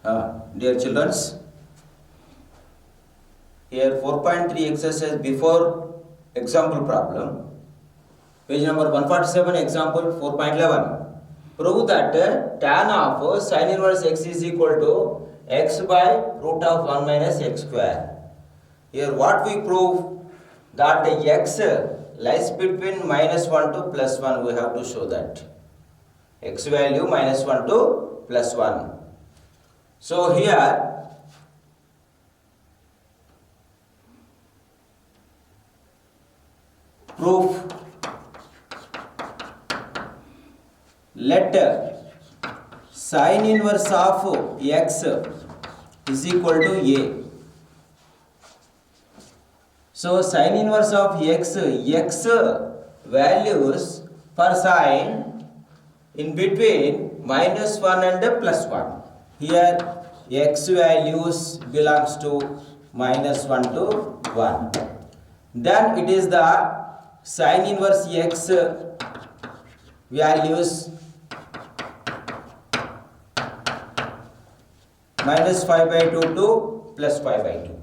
Dear children, here 4.3 exercise before example problem. Page number 147, example 4.11. Prove that tan of sin inverse x is equal to x by root of 1 minus x square. Here what we prove that x lies between minus 1 to plus 1. We have to show that x value minus 1 to plus 1. So here proof, let sin inverse of x is equal to a. So sin inverse of x values for sin in between minus 1 and plus 1. Here x values belongs to minus 1 to 1. Then it is the sin inverse x values minus 5 by 2 to plus 5 by 2.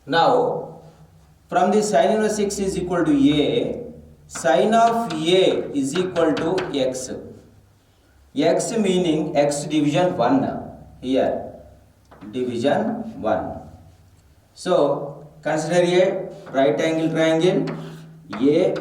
Now from the sin inverse x is equal to a, sin of a is equal to x. X meaning x division 1 here, division 1. So consider a right angle triangle. A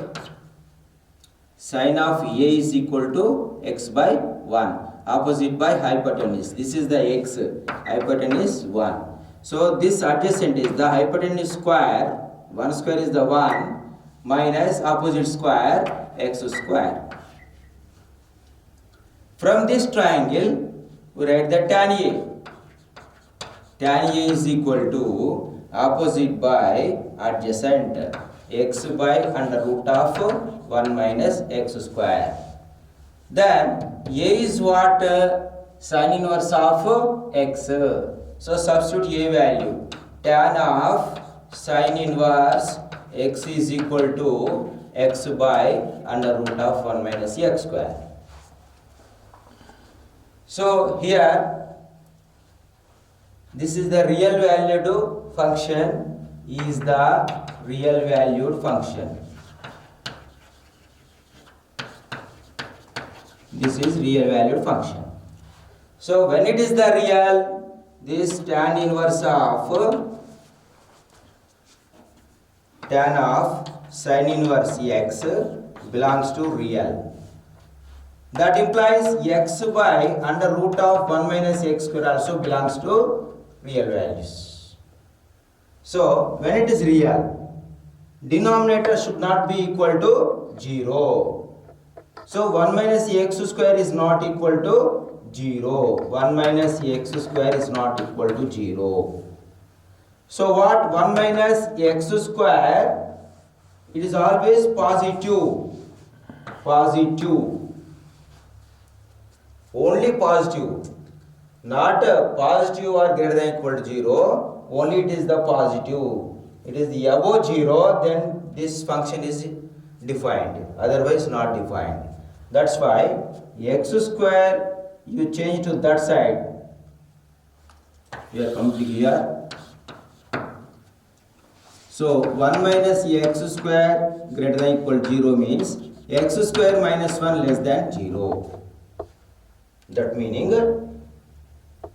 sin of a is equal to x by 1, opposite by hypotenuse. This is the x, hypotenuse 1. So this adjacent is the hypotenuse square, 1 square is the 1 minus opposite square x square. From this triangle we write the tan A. Tan A is equal to opposite by adjacent x by under root of 1 minus x square. Then A is what? Sin inverse of x. So substitute A value. Tan of sin inverse x is equal to x by under root of 1 minus x square. So here this is the real valued function, is the real valued function. This is real valued function. So when it is the real, this tan inverse of tan of sin inverse x belongs to real. That implies x by under root of 1 minus x square also belongs to real values. So when it is real, denominator should not be equal to 0. So 1 minus x square is not equal to 0. 1 minus x square is not equal to 0. So what? 1 minus x square, it is always positive. Positive. Only positive. Not positive or greater than equal to 0. Only it is the positive. It is the above 0, then this function is defined. Otherwise not defined. That's why x square you change to that side. We are coming here. So 1 minus x square greater than equal to 0 means x square minus 1 less than 0. That meaning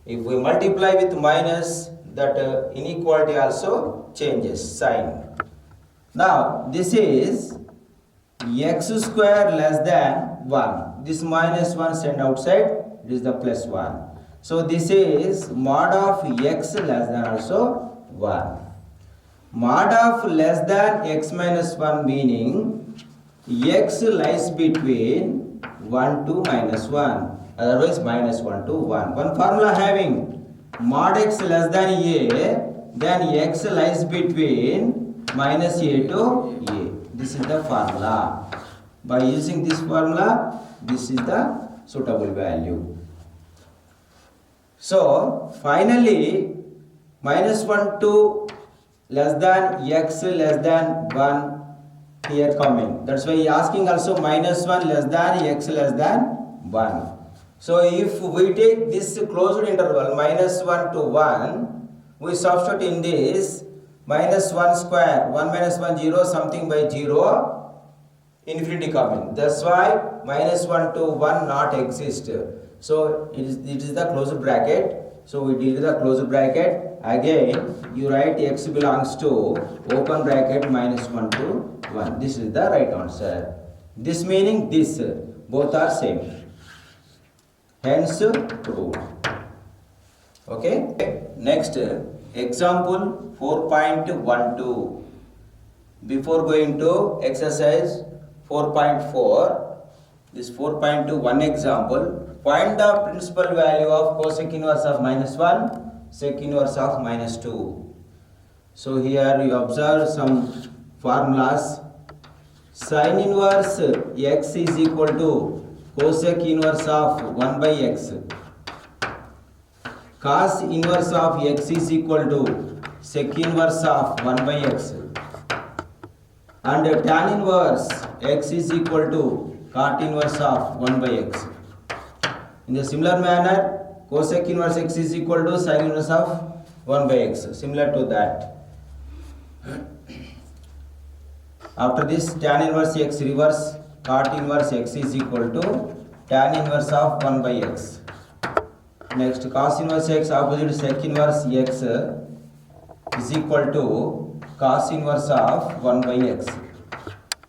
if we multiply with minus, that inequality also changes sign. Now this is x square less than 1. This minus 1 send outside, it is the plus 1. So this is mod of x less than also 1. Mod of less than x minus 1 meaning x lies between 1 to minus 1. Otherwise minus 1 to 1. One formula having mod x less than a, then x lies between minus a to a. This is the formula. By using this formula, this is the suitable value. So finally minus 1 to less than x less than 1 here coming. That's why he asking also minus 1 less than x less than 1. So if we take this closed interval minus 1 to 1, we substitute in this minus 1 square, 1 minus 1 0, something by 0, infinity coming. That's why minus 1 to 1 not exist. So it is the closed bracket. So we deal with the closed bracket. Again you write x belongs to open bracket minus 1 to 1. This is the right answer. This meaning this, both are same. Hence proved. Okay. Next example 4.12. Before going to exercise 4.4, this 4.21 example. Find the principal value of cosec inverse of minus 1, sec inverse of minus 2. So here you observe some formulas. Sin inverse x is equal to cosec inverse of 1 by x. Cos inverse of x is equal to sec inverse of 1 by x. And tan inverse x is equal to cot inverse of 1 by x. In the similar manner, cosec inverse x is equal to sin inverse of 1 by x. Similar to that. After this, tan inverse x reverse, cot inverse x is equal to tan inverse of 1 by x. Next, cos inverse x opposite sec inverse x is equal to cos inverse of 1 by x.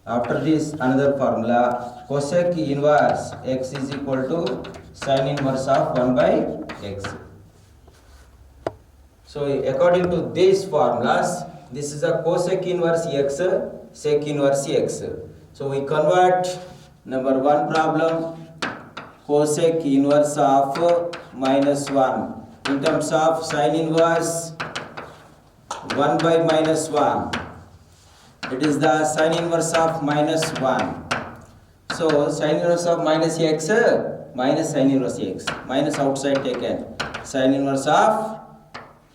After this, another formula, cosec inverse x is equal to sin inverse of 1 by x. So according to these formulas, this is a cosec inverse x, sec inverse x. So we convert number 1 problem, cosec inverse of minus 1 in terms of sin inverse 1 by minus 1. It is the sin inverse of minus 1. So sin inverse of minus x minus sin inverse x, minus outside taken, sin inverse of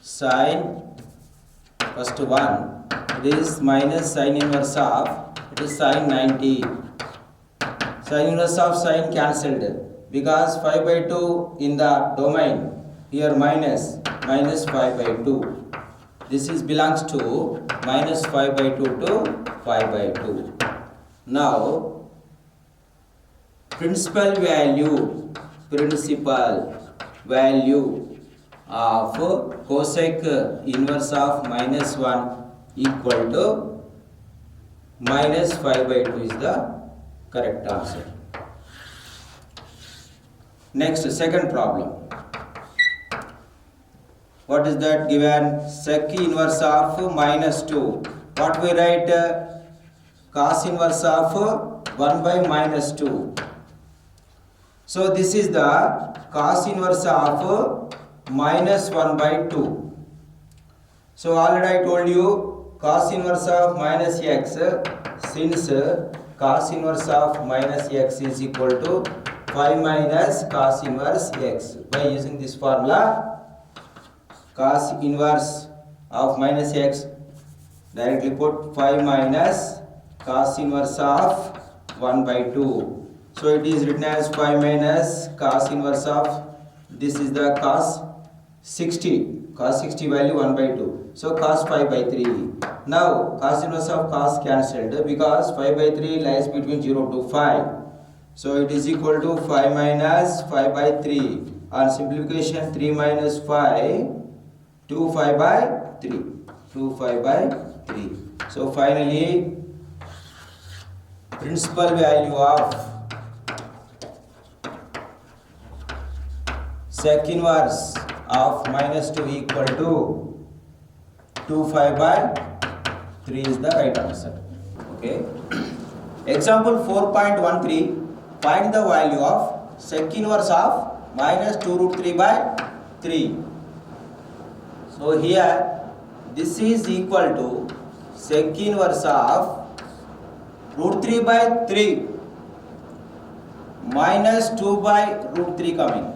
sin first 1, it is minus sin inverse of, it is sin 90. Sin inverse of sin cancelled because 5 by 2 in the domain, here minus 5 by 2. This is belongs to minus 5 by 2 to 5 by 2. Now principal value of cosec inverse of minus 1 equal to minus 5 by 2 is the correct answer. Next, second problem. What is that given? Sec inverse of minus 2. What we write? Cos inverse of 1 by minus 2. So this is the cos inverse of minus 1 by 2. So already I told you cos inverse of minus x, since cos inverse of minus x is equal to 5 minus cos inverse x. By using this formula, cos inverse of minus x, directly put 5 minus cos inverse of 1 by 2. So it is written as 5 minus cos inverse of, this is the cos 60 value 1 by 2. So cos 5 by 3. Now cos inverse of cos cancelled because 5 by 3 lies between 0 to 5. So it is equal to 5 minus 5 by 3. On simplification, 3 minus 5, 2 5 by 3. 2 5 by 3. So finally, principal value of sec inverse of minus 2 equal to 2 5 by 3 is the right answer. Okay. Example 4.13. Find the value of sec inverse of minus 2 root 3 by 3. So here this is equal to sec inverse of root 3 by 3 minus 2 by root 3 coming.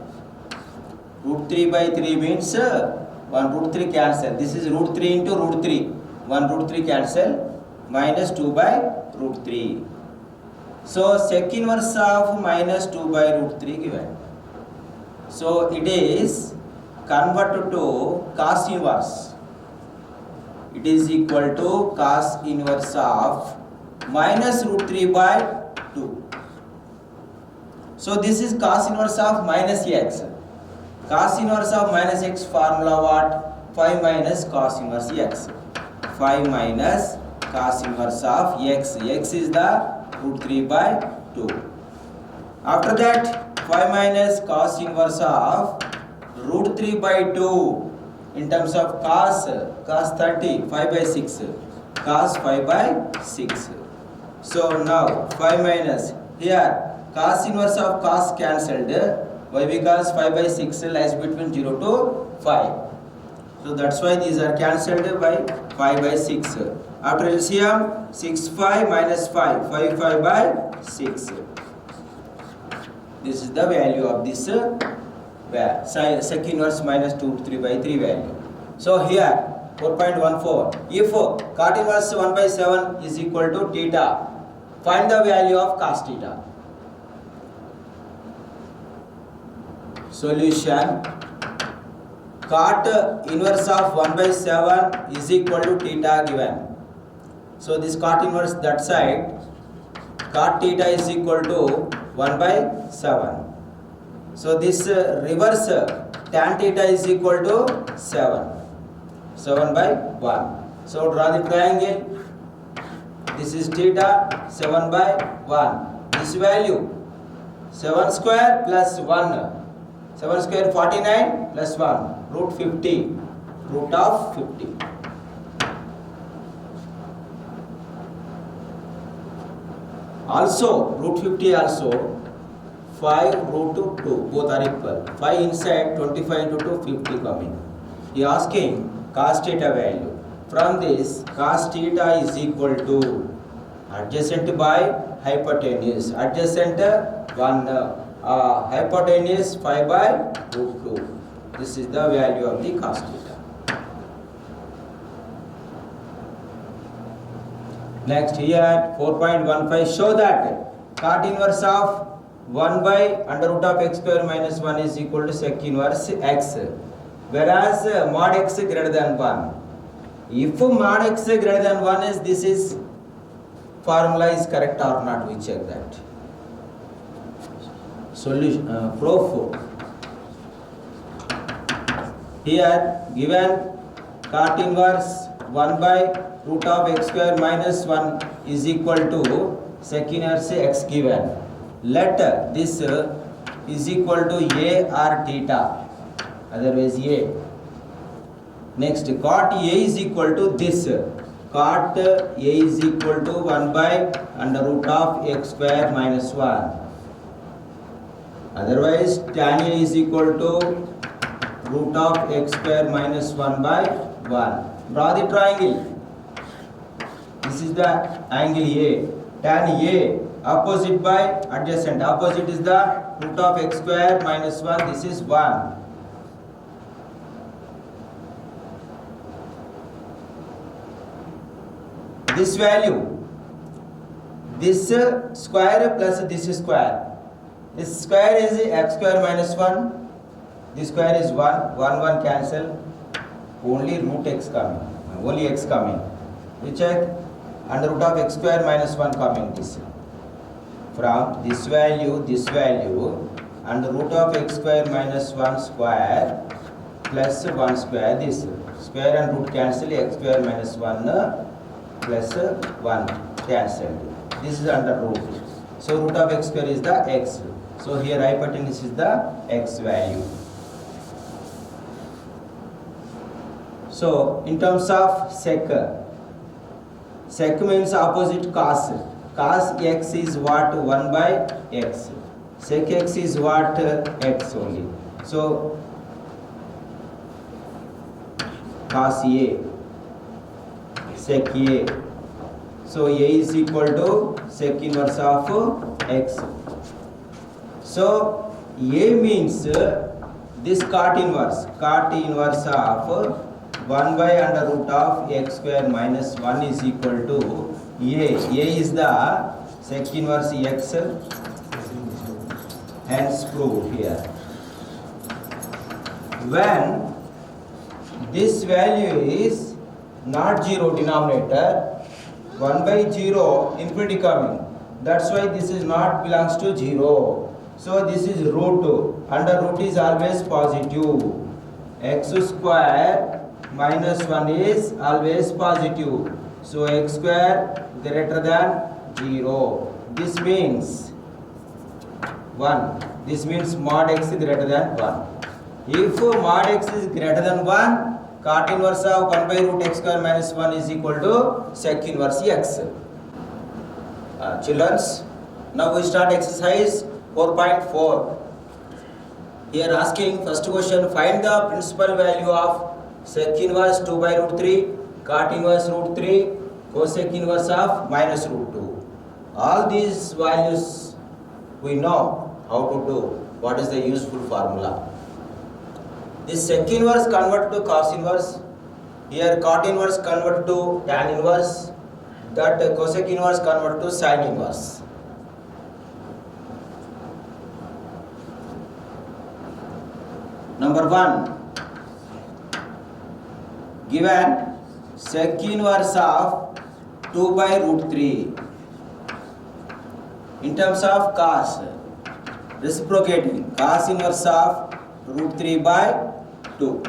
Root 3 by 3 means 1 root 3 cancel. This is root 3 into root 3. 1 root 3 cancel, minus 2 by root 3. So sec inverse of minus 2 by root 3 given. So it is converted to cos inverse. It is equal to cos inverse of minus root 3 by 2. So this is cos inverse of minus x. Cos inverse of minus x formula what? 5 minus cos inverse x. 5 minus cos inverse of x. X is the root 3 by 2. After that, 5 minus cos inverse of root 3 by 2 in terms of cos 30, 5 by 6. Cos 5 by 6. So now 5 minus, here cos inverse of cos cancelled. Why? Because 5 by 6 lies between 0 to 5. So that's why these are cancelled by 5 by 6. After LCM, 6 5 minus 5, 5 5 by 6. This is the value of this sec inverse minus 2 3 by 3 value. So here 4.14. If cot inverse 1 by 7 is equal to theta, find the value of cos theta. Solution: cot inverse of 1 by 7 is equal to theta given. So this cot inverse that side, cot theta is equal to 1 by 7. So this reverse tan theta is equal to 7. 7 by 1. So draw the triangle. This is theta, 7 by 1. This value 7 square plus 1. 7 square 49 plus 1. Root 50. Root of 50. Also root 50 also 5 root 2 both are equal. 5 inside 25 into 2 50 coming. He asking cos theta value. From this cos theta is equal to adjacent by hypotenuse. Adjacent 1 hypotenuse 5 by root 2. This is the value of the cos theta. Next here 4.15 show that cot inverse of 1 by under root of x square minus 1 is equal to sec inverse x. Whereas mod x greater than 1. If mod x greater than 1 is, this is formula is correct or not, we check that. Solution proof. Here given cot inverse 1 by root of x square minus 1 is equal to sec inverse x given. Let this is equal to a or theta, otherwise a. Next cot a is equal to this. Cot a is equal to 1 by under root of x square minus 1. Otherwise tan a is equal to root of x square minus 1 by 1. Draw the triangle. This is the angle A. Tan A opposite by adjacent. Opposite is the root of x square minus 1. This is 1. This value, this square plus this square. This square is x square minus 1. This square is 1. 1 1 cancel. Only root x coming. Only x coming. We check. Under root of x square minus 1 coming this. From this value, under root of x square minus 1 square plus 1 square, this square and root cancel, x square minus 1 plus 1 cancelled. This is under root. So root of x square is the x. So here hypotenuse is the x value. So in terms of sec means opposite cos. Cos x is what? 1 by x. Sec x is what? X only. So cos a, sec a. So a is equal to sec inverse of x. So a means this cot inverse of 1 by under root of x square minus 1 is equal to a. A is the sec inverse x, hence proved here. when this value is not 0 denominator, 1 by 0 infinity coming. That's why this is not belongs to 0. So this is root. Under root is always positive. X square minus 1 is always positive. So x square greater than 0. This means 1. This means mod x is greater than 1. If mod x is greater than 1, cot inverse of 1 by root x square minus 1 is equal to sec inverse x. Childrens, now we start exercise 4.4. Here asking first question, find the principal value of sec inverse 2 by root 3, cot inverse root 3, cosec inverse of minus root 2. All these values we know how to do. What is the useful formula? This sec inverse convert to cos inverse. Here cot inverse convert to tan inverse. That cosec inverse convert to sin inverse. Number 1. Given sec inverse of 2 by root 3 in terms of cos, reciprocating cos inverse of root 3 by 2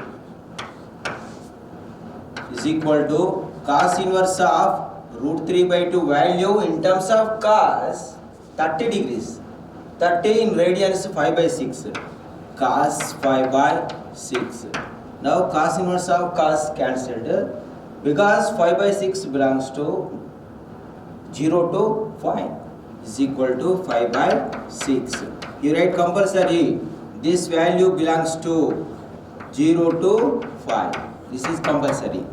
is equal to cos inverse of root 3 by 2 value in terms of cos 30 degrees. 30 in radians 5 by 6. Cos 5 by 6. Now cos inverse of cos cancelled because 5 by 6 belongs to 0 to 5 is equal to 5 by 6. You write compulsory. This value belongs to 0 to 5. This is compulsory.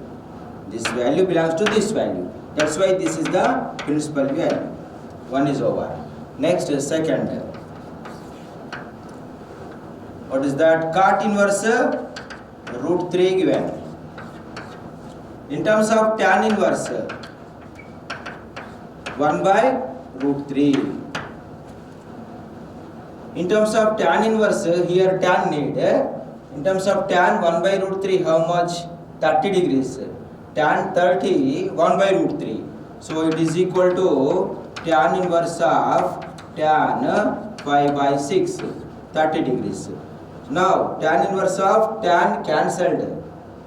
This value belongs to this value. That's why this is the principal value. One is over. Next, second. What is that? Cot inverse root 3 given. In terms of tan inverse, 1 by root 3. In terms of tan inverse, here tan need. In terms of tan 1 by root 3, how much? 30 degrees. Tan 30, 1 by root 3. So it is equal to tan inverse of tan 5 by 6, 30 degrees. Now tan inverse of tan cancelled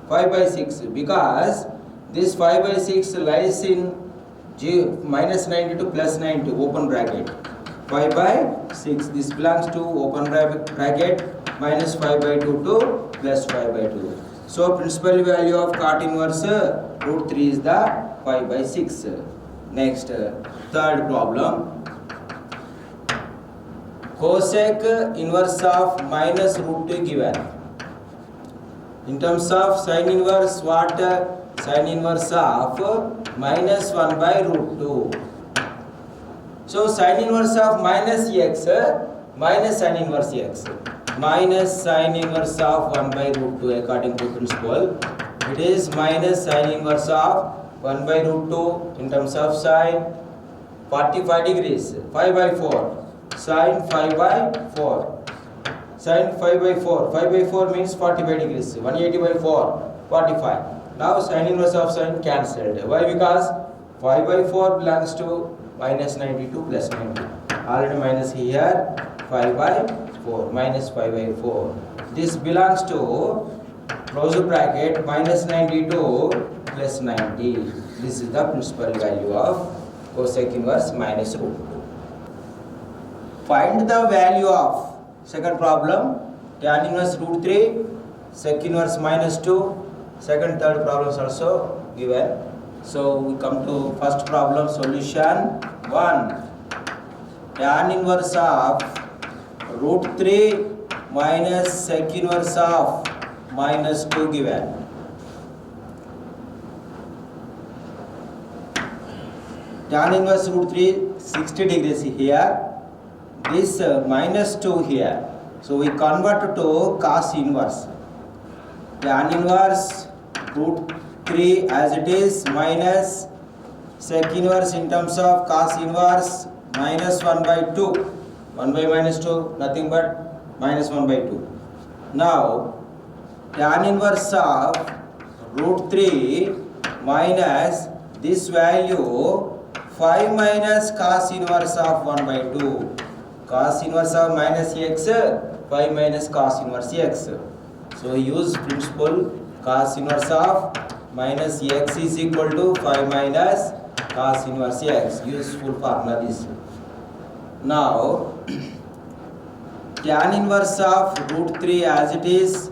5 by 6 because this 5 by 6 lies in minus 90 to plus 90 open bracket. 5 by 6, this belongs to open bracket, minus 5 by 2 to plus 5 by 2. So principal value of cot inverse root 3 is the 5 by 6. Next, third problem. Cosec inverse of minus root 2 given. In terms of sin inverse, what? Sin inverse of minus 1 by root 2. So sin inverse of minus x minus sin inverse x. Minus sin inverse of 1 by root 2 according to principle. It is minus sin inverse of 1 by root 2 in terms of sine 45 degrees. 5 by 4. Sine 5 by 4. Sine 5 by 4. 5 by 4 means 45 degrees. 180 by 4. 45. Now sin inverse of sine cancelled. Why? Because 5 by 4 belongs to minus 92 plus 90. Already minus here. 5 by 4 minus 5 by 4. This belongs to close bracket minus 92 plus 90. This is the principal value of cosec inverse minus root 2. Find the value of second problem tan inverse root 3, sec inverse minus 2. Second, third problems also given. So we come to first problem solution 1. Tan inverse of root 3 minus sec inverse of minus 2 given. Tan inverse root 3 60 degrees here. This minus 2 here. So we convert to cos inverse. Tan inverse root 3 as it is minus sec inverse in terms of cos inverse minus 1 by 2. 1 by minus 2 nothing but minus 1 by 2. Now tan inverse of root 3 minus this value 5 minus cos inverse of 1 by 2. Cos inverse of minus x, 5 minus cos inverse x. So use principle cos inverse of minus x is equal to 5 minus cos inverse x. Useful formula this. Now tan inverse of root 3 as it is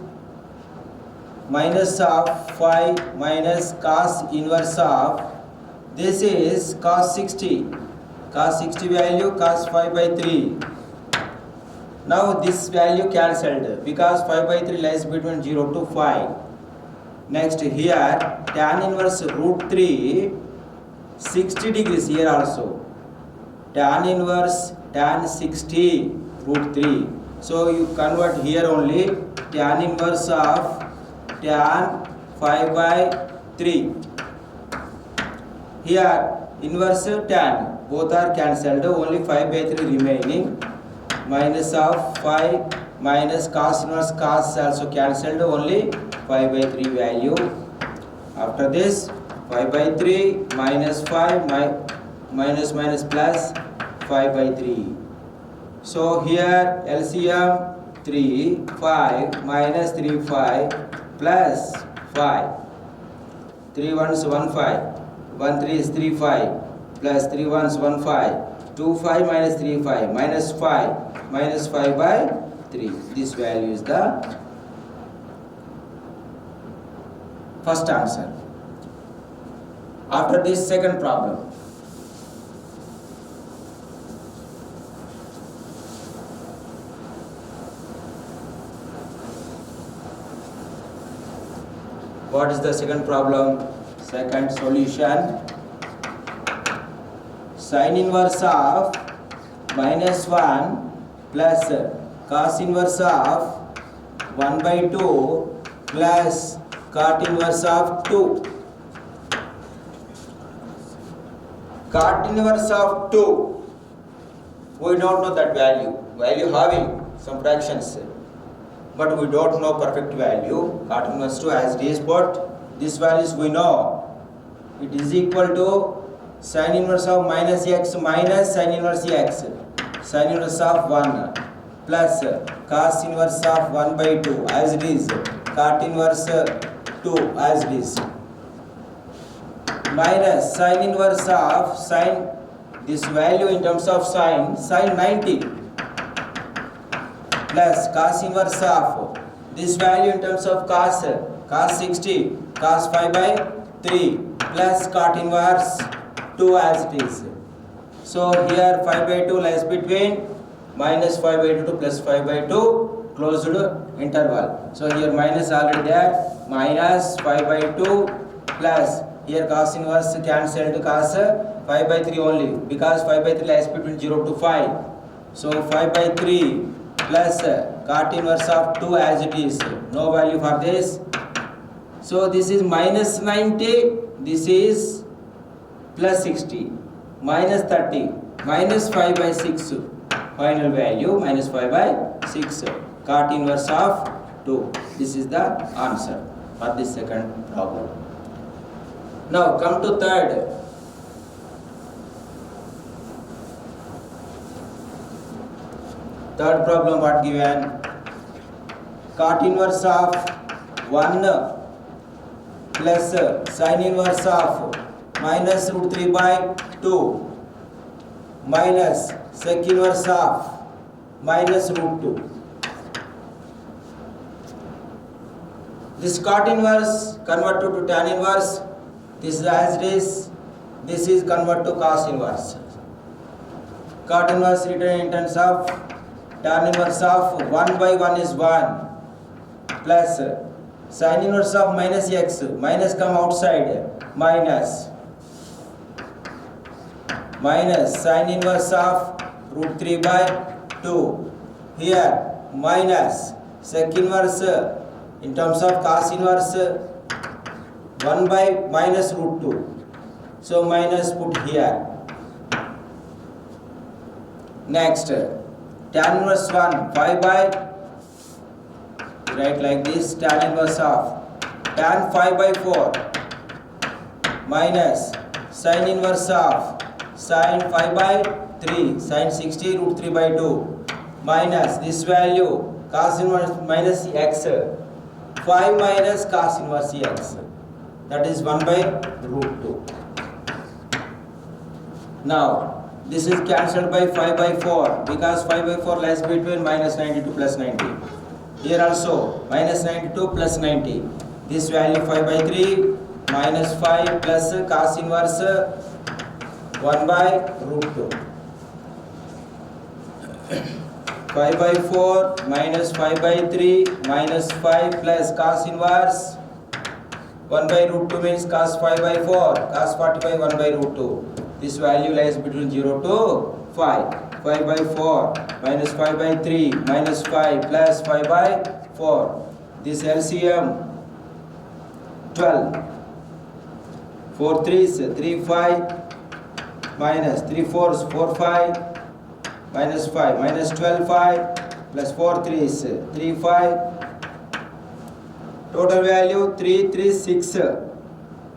minus of 5 minus cos inverse of this is cos 60. Cos 60 value cos 5 by 3. Now this value cancelled because 5 by 3 lies between 0 to 5. Next here tan inverse root 3 60 degrees here also. Tan inverse tan 60 root 3. So you convert here only tan inverse of tan 5 by 3. Here inverse tan both are cancelled, only 5 by 3 remaining. Minus of 5 minus cos inverse cos also cancelled, only 5 by 3 value. After this 5 by 3 minus 5 minus plus 5 by 3. So here LCM 3 5 minus 3 5 plus 5. 3 1s 1 5. 1 3 is 3 5 plus 3 1s 1 5. 2 5 minus 3 5 minus 5 minus 5 by 3. This value is the first answer. After this second problem. What is the second problem? Second solution. Sin inverse of minus 1 plus cos inverse of 1 by 2 plus cot inverse of 2. Cot inverse of 2, we don't know that value. Value having some fractions, but we don't know perfect value. Cot inverse 2 as it is, but this values we know. It is equal to sin inverse of minus x minus sin inverse x. Sin inverse of 1 plus cos inverse of 1 by 2 as it is. Cot inverse 2 as it is. Minus sin inverse of sin, this value in terms of sin 90 plus cos inverse of this value in terms of cos 60 cos 5 by 3 plus cot inverse 2 as it is. So here 5 by 2 lies between minus 5 by 2 to plus 5 by 2 closed interval. So here minus already there, minus 5 by 2 plus here cos inverse cancelled, cos 5 by 3 only because 5 by 3 lies between 0 to 5. So 5 by 3 plus cot inverse of 2 as it is. No value for this. So this is minus 90, this is plus 60, minus 30, minus 5 by 6. Final value minus 5 by 6. Cot inverse of 2. This is the answer for this second problem. Now come to third. Third problem what given? Cot inverse of 1 plus sin inverse of minus root 3 by 2 minus sec inverse of minus root 2. This cot inverse converted to tan inverse. This is as it is. This is converted to cos inverse. Cot inverse written in terms of tan inverse of 1 by 1 is 1 plus sin inverse of minus x, minus come outside, minus sin inverse of root 3 by 2. Here minus sec inverse in terms of cos inverse 1 by minus root 2. So minus put here. Next tan inverse 1 5 by write like this, tan inverse of tan 5 by 4 minus sin inverse of sin 5 by 3, sin 60 root 3 by 2 minus this value cos inverse minus x, 5 minus cos inverse x, that is 1 by root 2. Now this is cancelled by 5 by 4 because 5 by 4 lies between minus 92 plus 90. Here also minus 92 plus 90. This value 5 by 3 minus 5 plus cos inverse 1 by root 2. 5 by 4 minus 5 by 3 minus 5 plus cos inverse 1 by root 2 means cos 5 by 4, cos 45 1 by root 2. This value lies between 0 to 5. 5 by 4 minus 5 by 3 minus 5 plus 5 by 4. This LCM 12. 4 3s 3 5 minus 3 4s 4 5 minus 5 minus 12 5 plus 4 3s 3 5. Total value 3 3 6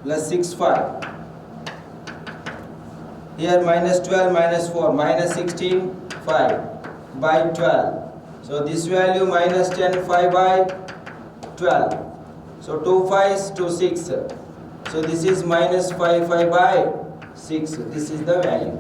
plus 6 5. Here minus 12 minus 4 minus 16 5 by 12. So this value minus 10 5 by 12. So 2 5s 2 6. So this is minus 5 5 by 6. This is the value.